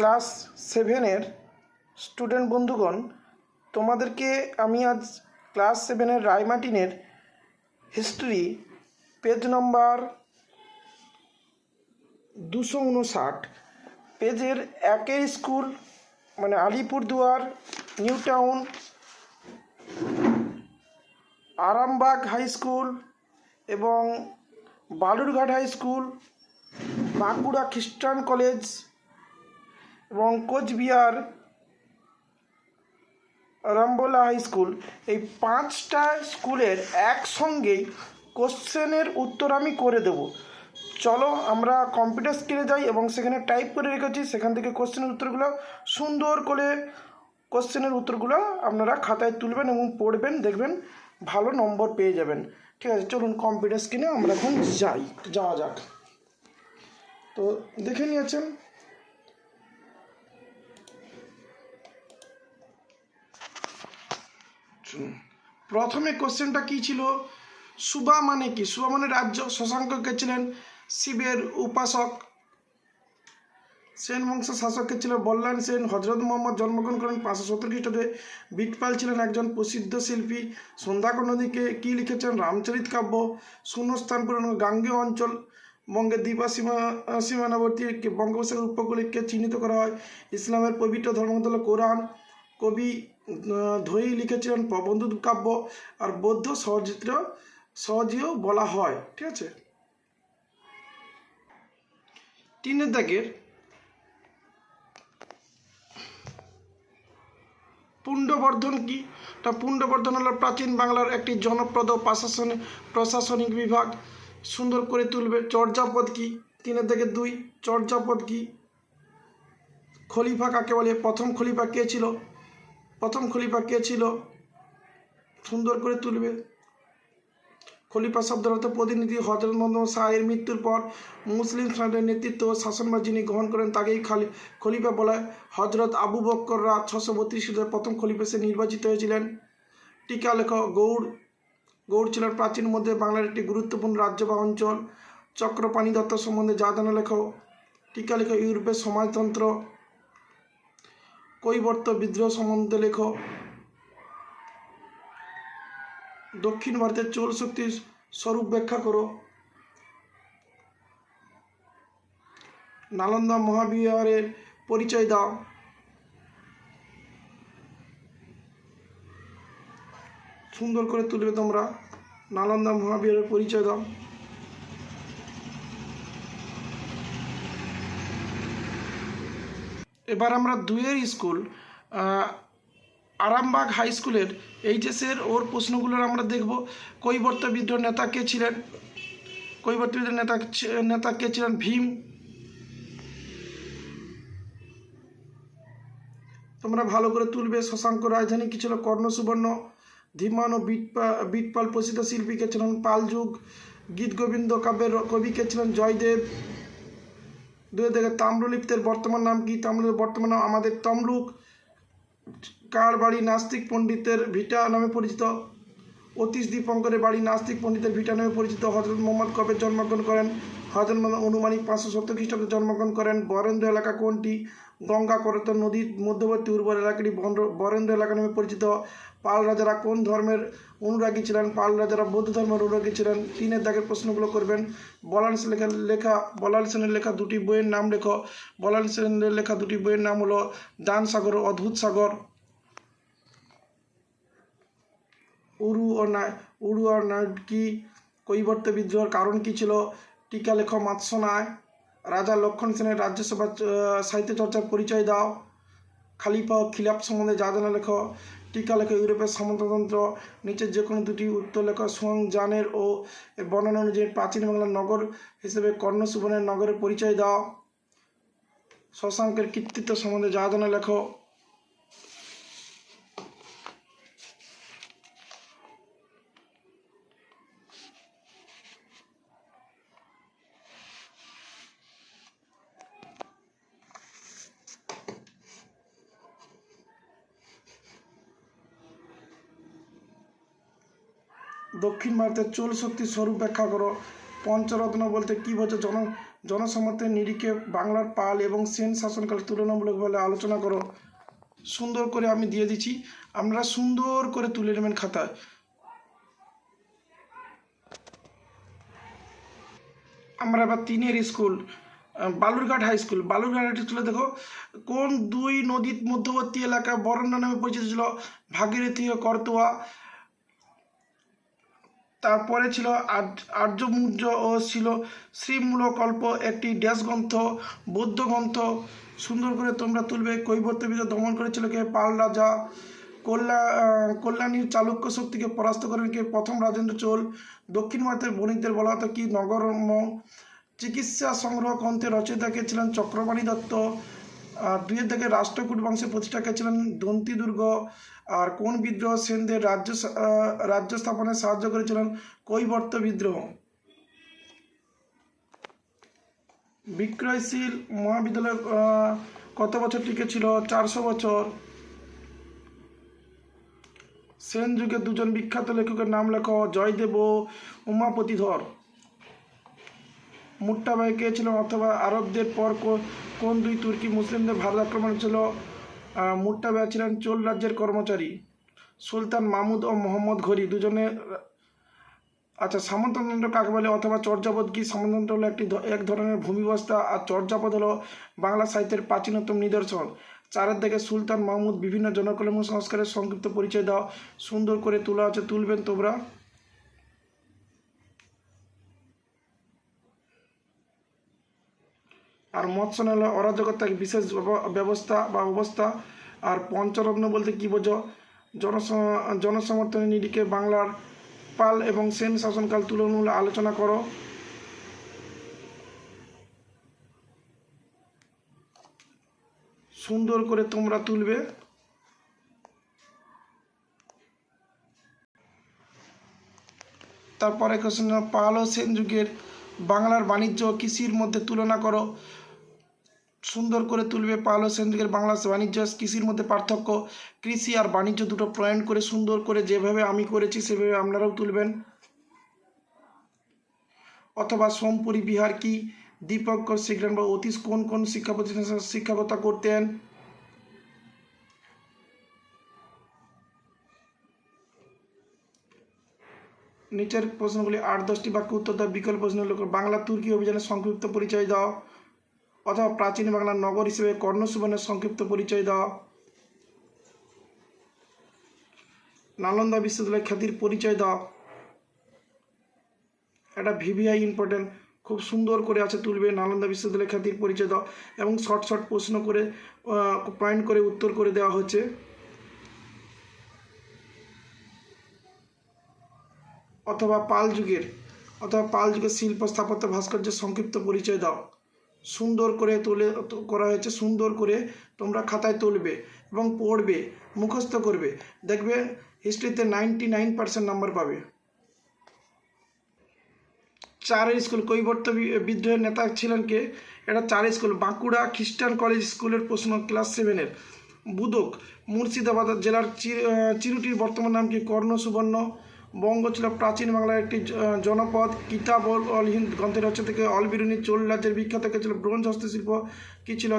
Class 7-এর student বন্ধুগণ, তোমাদেরকে আমি আজ ক্লাস 7-এর রায়মার্টিনের হিস্ট্রি পেজ নম্বর 259 পেজের 1-এর স্কুল মানে Alipurduar, new town, Arambagh high school এবং বালুরঘাট হাই স্কুল, বাঁকুড়া খ্রিস্টান কলেজ এবং কোচবিহার রামবোলা হাই স্কুল, এই 5টা স্কুলের একসঙ্গেই কোশ্চেনের উত্তর আমি করে দেব। চলো আমরা কম্পিউটার স্ক্রিনে যাই এবং সেখানে টাইপ করে রেখেছি, সেখান থেকে কোশ্চেনের উত্তরগুলো সুন্দর করে কোশ্চেনের উত্তরগুলো আপনারা খাতায় তুলবেন এবং পড়বেন, দেখবেন ভালো নম্বর পেয়ে যাবেন। ঠিক আছে, চলুন কম্পিউটার স্ক্রিনে আমরা এখন যাওয়া যাক। তো দেখে নিয়েছেন, প্রথমে কোশ্চেনটা কি ছিল, সুবা মানে কি? সুবা মানে রাজ্য। শশাঙ্ক কে ছিলেন? শিবের উপাসক। সেন বংশের শাসক কে ছিল? বল্লাল সেন। হজরত মোহাম্মদ জন্মগ্রহণ করেন 570 খ্রিস্টাব্দে। বিটপাল ছিলেন একজন প্রসিদ্ধ শিল্পী। সন্ধ্যাকর নদীকে কি লিখেছেন? রামচরিত কাব্য। শূন্যস্থান পূরণ। গাঙ্গেয় অঞ্চল বঙ্গের দ্বীপা সীমানাবর্তী বঙ্গোপসাগর উপকূলকে চিহ্নিত করা হয়। ইসলামের পবিত্র ধর্মগ্রন্থ হল কোরআন। কবি ধৈ লিখেছিলেন প্রবন্ধ কাব্য। আর বৌদ্ধ সহজীয় বলা হয়। ঠিক আছে, 3 দাগের পুণ্ড্রবর্ধন কি? তা পুণ্ড্রবর্ধন হলো প্রাচীন বাংলার একটি জনপ্রদ প্রশাসনিক বিভাগ। সুন্দর করে তুলবে। চর্যাপদ কি? 3 দাগের 2 চর্যাপদ কি? খলিফা কাকে বলে? প্রথম খলিফা কে ছিল? সুন্দর করে তুলবে। খলিফা শব্দের অর্থ প্রতিনিধি। হযরত মুহাম্মদ শাহের মৃত্যুর পর মুসলিম সম্রাটের নেতৃত্ব শাসনভার যিনি গ্রহণ করেন তাকেই খলিফা বলা হয়। হযরত আবু বকররা 632 খ্রিস্টাব্দে প্রথম খলিফা হিসেবে নির্বাচিত হয়েছিলেন। টিকা লেখ। গৌড় ছিলেন প্রাচীন মধ্যে বাংলার একটি গুরুত্বপূর্ণ রাজ্য বা অঞ্চল। চক্রপাণি দত্ত সম্বন্ধে যা জানা লেখ। টিকা লেখ। ইউরোপের সমাজতন্ত্র। কৈবর্ত বিদ্রোহ সম্বন্ধে লেখ। দক্ষিণ ভারতের চোল শক্তির স্বরূপ ব্যাখ্যা করো। নালন্দা মহাবিহারের পরিচয় দাও। সুন্দর করে তুলবে তোমরা। নালন্দা মহাবিহারের পরিচয় দাও। এবার আমরা 2-এর স্কুল আরামবাগ হাই স্কুলের এইচএসের ওর প্রশ্নগুলোর আমরা দেখব। কৈবর্ত বিদ্রোহ নেতা কে ছিলেন? কৈবর্ত বিদ্রোহ নেতা কে ছিলেন? ভীম। তোমরা ভালো করে তুলবে। শশাঙ্ক রাজধানী কি ছিল? কর্ণ সুবর্ণ। ধীমান ও বিটপাল প্রসিদ্ধ শিল্পী কে ছিলেন? পাল যুগ। গীত গোবিন্দ কাব্যের কবি কে ছিলেন? জয়দেব। 2 দাগে তাম্রলিপ্তের বর্তমান নাম কি? তাম্রলিপ্তের বর্তমান নাম আমাদের তমলুক। কার বাড়ি নাস্তিক পণ্ডিতের ভিটা নামে পরিচিত? অতীশ দীপঙ্করের বাড়ি নাস্তিক পণ্ডিতের ভিটা নামে পরিচিত। হযরত মোহাম্মদ কবে জন্মগ্রহণ করেন? হযরত মোহাম্মদ অনুমানিক 570 খ্রিস্টাব্দে জন্মগ্রহণ করেন। বরেন্দ্র এলাকা কোনটি? গঙ্গা করতন নদীর মধ্যবর্তী উর্বর এলাকাটি বরেন্দ্র এলাকা নামে পরিচিত। পাল রাজারা কোন ধর্মের অনুরাগী ছিলেন? পাল রাজারা বৌদ্ধ ধর্মের অনুরাগী ছিলেন। 3 দাগের প্রশ্নগুলো করবেন। বলাল সেনের লেখা 2টি বইয়ের নাম লেখো। বলাল সেনের লেখা 2টি বইয়ের নাম হলো দান সাগর ও অদ্ভুত সাগর। উরু আর নাইট কি? কৈবর্ত বিদ্রোহের কারণ কি ছিল? টিকা লেখ। মাৎস্যনায়। রাজা লক্ষণ সেনের রাজ্যসভা সাহিত্য চর্চার পরিচয় দাও। খালিফা ও খিলাফ সম্বন্ধে যা জানা লেখ। টিকা লেখ। ইউরোপের সামন্ততন্ত্র। নিচের যে কোনো 2টি উত্তর লেখ। সুয়াং জানের ও বর্ণনা অনুযায়ী প্রাচীন বাংলার নগর হিসেবে কর্ণ সুবর্ণের নগরের পরিচয় দাও। শশাঙ্কের কৃতিত্ব সম্বন্ধে যা জানা লেখ। দক্ষিণ ভারতের চোল শক্তির স্বরূপ ব্যাখ্যা করো। পঞ্চরত্ন বলতে কি বোঝো? জনসমর্থনের নিরিখে বাংলার পাল এবং সেন শাসনকাল তুলনামূলকভাবে আলোচনা করো। সুন্দর করে আমি দিয়ে দিচ্ছি, আপনারা সুন্দর করে তুলে নেবেন খাতায়। আমরা এবার 3-এর school Balurghat high school. Balurghat high স্কুলে দেখো, কোন দুই নদীর মধ্যবর্তী এলাকা বরণ্য নামে পরিচিত ছিল? ভাগীরথী ও করতোয়া। তারপরে ছিল আর্যমূর্য ও ছিল শ্রীমূলকল্প, একটি ড্যাশ গ্রন্থ, বৌদ্ধ গ্রন্থ। সুন্দর করে তোমরা তুলবে। কৈবর্তবিদ্যা দমন করেছিল কে? পাল রাজা। কল্যাণীর চালুক্য শক্তিকে পরাস্ত করেন কে? প্রথম রাজেন্দ্র চোল। দক্ষিণ ভারতের বণিকদের বলা হতো কি? নগরম। চিকিৎসা সংগ্রহ গ্রন্থের রচয়িতা কে ছিলেন? চক্রপাণি দত্ত। 2-এর দিকে রাষ্ট্রকূট বংশের প্রতিষ্ঠাতা ছিলেন দন্তি দুর্গ। আর কোন বিদ্রোহ সেনদের রাজ্য স্থাপনে সাহায্য করেছিলেন? কৈবর্ত বিদ্রোহ। বিক্রয়শীল মহাবিদ্যালয় কত বছর টিকে ছিল? 400 বছর। সেন যুগে দুজন বিখ্যাত লেখকের নাম লেখো। জয়দেব ও উমাপতিধর। মুট্টাবাই কে ছিল? অথবা আরবদের পর কোন দুই তুর্কি মুসলিমদের ভারত আক্রমণ ছিল? মুট্টাবাই ছিলেন চোল রাজ্যের কর্মচারী। সুলতান মাহমুদ ও মোহাম্মদ ঘুরি দুজনে। আচ্ছা, সামন্ততন্ত্র কাকে বলে? অথবা চর্যাপদ কি? সামন্ততন্ত্র হলো এক ধরনের ভূমিব্যবস্থা, আর চর্যাপদ হলো বাংলা সাহিত্যের প্রাচীনতম নিদর্শন। 4-এর দিকে সুলতান মাহমুদ বিভিন্ন জনকল্যাণ সংস্কারের সংক্ষিপ্ত পরিচয় দাও। সুন্দর করে তোলা আছে, তুলবেন তোমরা। আর মৎস্য হলো অরাজকতার বিশেষ ব্যবস্থা বা অবস্থা। আর পঞ্চরত্ন বলতে কি বোঝো? জনসমর্থনের নিরিখে বাংলার পাল এবং সেন শাসনকাল তুলনামূলক আলোচনা করো। সুন্দর করে তোমরা তুলবে। তারপরে কোশ্চেন, পাল ও সেন যুগের বাংলার বাণিজ্য ও কৃষির মধ্যে তুলনা করো। সুন্দর করে তুলবে। পাল ও সেন যুগের বাংলার বাণিজ্য কৃষির মধ্যে পার্থক্য। কৃষি আর বাণিজ্য দুটো পয়েন্ট করে সুন্দর করে যেভাবে আমি করেছি সেভাবে আপনারাও তুলবেন। অথবা সোমপুরী বিহার কি? দীপঙ্কর শিখলেন বা অতীশ কোন কোন শিক্ষা প্রতিষ্ঠানে শিক্ষকতা করতেন? নিচের প্রশ্নগুলি 8-10টি বাক্য উত্তর দাও। বিকল্প প্রশ্ন হল বাংলা তুর্কি অভিযানের সংক্ষিপ্ত পরিচয় দাও। অথবা প্রাচীন বাংলার নগর হিসেবে কর্ণ সুবর্ণের সংক্ষিপ্ত পরিচয় দাও। নালন্দা বিশ্ববিদ্যালয়ের খ্যাতির পরিচয় দাও। এটা ভিভিআই ইম্পর্টেন্ট, খুব সুন্দর করে আছে, তুলবে। নালন্দা বিশ্ববিদ্যালয়ের খ্যাতির পরিচয় দাও। এবং শর্ট শর্ট প্রশ্ন করে পয়েন্ট করে উত্তর করে দেওয়া হচ্ছে। অথবা পাল যুগের শিল্প স্থাপত্য ভাস্কর্যের সংক্ষিপ্ত পরিচয় দাও। সুন্দর করে তুলে করা হয়েছে। সুন্দর করে তোমরা খাতায় তুলবে এবং পড়বে, মুখস্থ করবে। দেখবে হিস্ট্রিতে 99% নাম্বার পাবে। 4-এর স্কুল কৈবর্ত বিদ্রোহের নেতা ছিলেন কে? এটা 4 স্কুল। বাঁকুড়া খ্রিস্টান কলেজ স্কুলের প্রশ্ন, ক্লাস 7-এর। বুদক মুর্শিদাবাদ জেলার চিরুটির বর্তমান নাম কি? কর্ণ সুবর্ণ। বঙ্গ ছিল প্রাচীন বাংলার একটি জনপদ। কিতাব অল হিন্দ গ্রন্থের হচ্ছে থেকে অলবিরুনি চোল রাজ্যের বিখ্যাত কে ছিল? ব্রোঞ্জ হস্তশিল্প কী ছিল?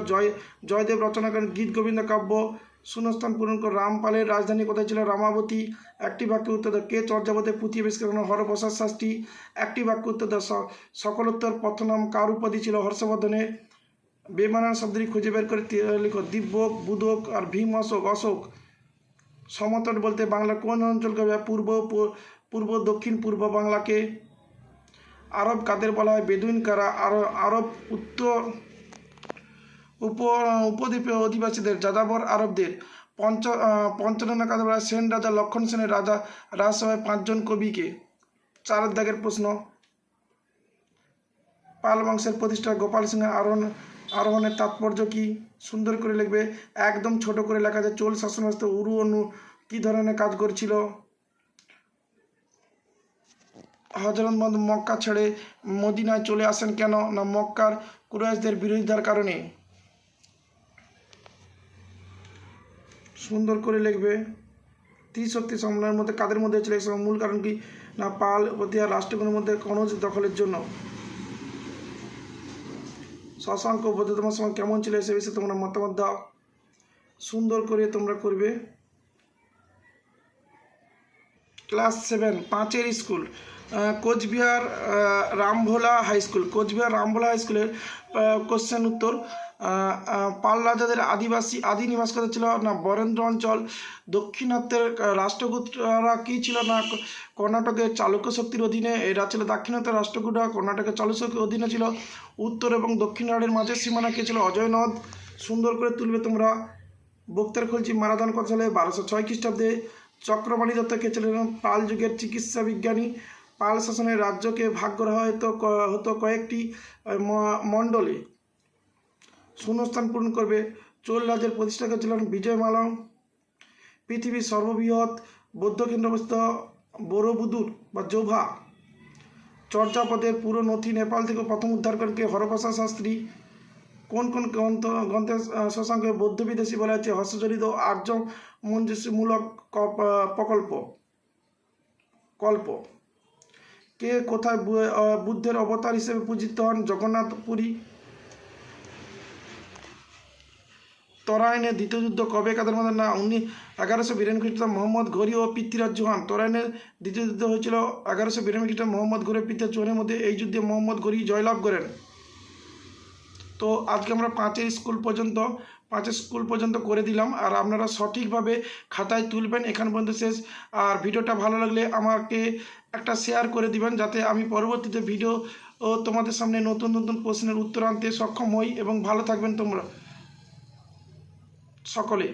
জয়দেব রচনা করেন গীত গোবিন্দ কাব্য। শূন্যস্থান পূরণ করে। রামপালের রাজধানী কোথায় ছিল? রামাবতী। একটি বাক্য উত্তর দাও। কে চর্যাপদে পুঁথি আবিষ্কার করেন? হরপ্রসাদ শাস্ত্রী। একটি বাক্য উত্তর দাও। সকলোত্তর প্রথম কার উপাধি ছিল? হর্ষবর্ধনের। বেমানান শব্দটি খুঁজে বের করে লিখো। দিব্যক, বুদক আর ভীম অশোক। সমতট বলতে বাংলার কোন অঞ্চলকে? পূর্ব দক্ষিণ পূর্ব বাংলাকে। আরব কাদের বলা হয়? বেদুইন কারা। আরব উপদ্বীপে অধিবাসীদের। যাযাবর আরবদের। পঞ্চননা কাদের বলা হয়? সেন রাজা লক্ষণ সেনের রাজসভায় 5 জন কবিকে। 4-এর দাগের প্রশ্ন, পাল বংশের প্রতিষ্ঠা গোপাল সিংহের আরোহণের তাৎপর্য কি? সুন্দর করে লিখবে। একদম ছোট করে লেখা যায়। চোল শাসন ব্যবস্থা উরু অনু কী ধরনের কাজ করছিল? হযরত মোহাম্মদ মক্কা ছেড়ে মদিনায় চলে আসেন কেন? না মক্কার কুরাইশদের বিরোধিতার কারণে। সুন্দর করে লিখবে। ত্রিশক্তি সম্মেলনের মধ্যে কাদের মধ্যে ছিল? এই মূল কারণ কি? না পাল প্রতিহার রাষ্ট্রগুলোর মধ্যে কনৌজ দখলের জন্য। শশাঙ্ক বৌদ্ধ তোমার সময় কেমন ছিল সে বিষয়ে তোমরা মতামত দাও। সুন্দর করে তোমরা করবে। ক্লাস 7 5-এর school Coochbehar Rambhola high school. Coochbehar Rambhola high স্কুলের কোশ্চেন উত্তর। পাল রাজাদের আদি নিবাস কথা ছিল না বরেন্দ্র অঞ্চল। দক্ষিণাত্যের রাষ্ট্রকূটরা কী ছিল না কর্ণাটকের চালুক্য শক্তির অধীনে। এরা ছিল দাক্ষিণাত্যের রাষ্ট্রকূটরা কর্ণাটকের চালুক্য শক্তির অধীনে ছিল। উত্তর এবং দক্ষিণ নাড়ের মাঝের সীমানা কে ছিল অজয় নদ। সুন্দর করে তুলবে তোমরা। বক্তার খলজি মারাদান কত সালে 1206 খ্রিস্টাব্দে। চক্রপাণি দত্ত কে ছিলেন পাল যুগের চিকিৎসা বিজ্ঞানী। পাল শাসনের রাজ্যকে ভাগ করা হতো কয়েকটি মণ্ডলে। শূন্যস্থান পূরণ করবে। চোল রাজ্যের প্রতিষ্ঠাতা ছিলেন বিজয় মালং। পৃথিবীর সর্ববৃহৎ বৌদ্ধ কেন্দ্র অবস্থিত বড়বুদুর বা জোভা। চর্যাপদের পুরো নথি নেপাল থেকে প্রথম উদ্ধার করেন কে? হরপ্রসাদ শাস্ত্রী। কোন কোন গ্রন্থে শশাঙ্ক বৌদ্ধ বিদেশী বলা হচ্ছে? হর্ষচরিত আর্য মঞ্জুষমূলক কল্প। কে কোথায় বুদ্ধের অবতার হিসেবে পূজিত হন? জগন্নাথ পুরী। তরাইনের দ্বিতীয় যুদ্ধ কবে কাদের মধ্যে? না 1192 খ্রিস্টাব্দে মোহাম্মদ ঘুরি ও পৃথ্বীরাজ চৌহান। তরাইনের দ্বিতীয় যুদ্ধ হয়েছিল 1192 খ্রিস্টাব্দে মোহাম্মদ ঘুরি ও পৃথ্বীরাজ চৌহানের মধ্যে। এই যুদ্ধে মোহাম্মদ ঘুরি জয়লাভ করেন। তো আজকে আমরা 5 স্কুল পর্যন্ত করে দিলাম। আর আপনারা সঠিকভাবে খাতায় তুলবেন। এখান পর্যন্ত শেষ। আর ভিডিওটা ভালো লাগলে আমাকে একটা শেয়ার করে দিবেন, যাতে আমি পরবর্তীতে ভিডিও তোমাদের সামনে নতুন নতুন প্রশ্নের উত্তর আনতে সক্ষম হই। এবং ভালো থাকবেন তোমরা সকলে।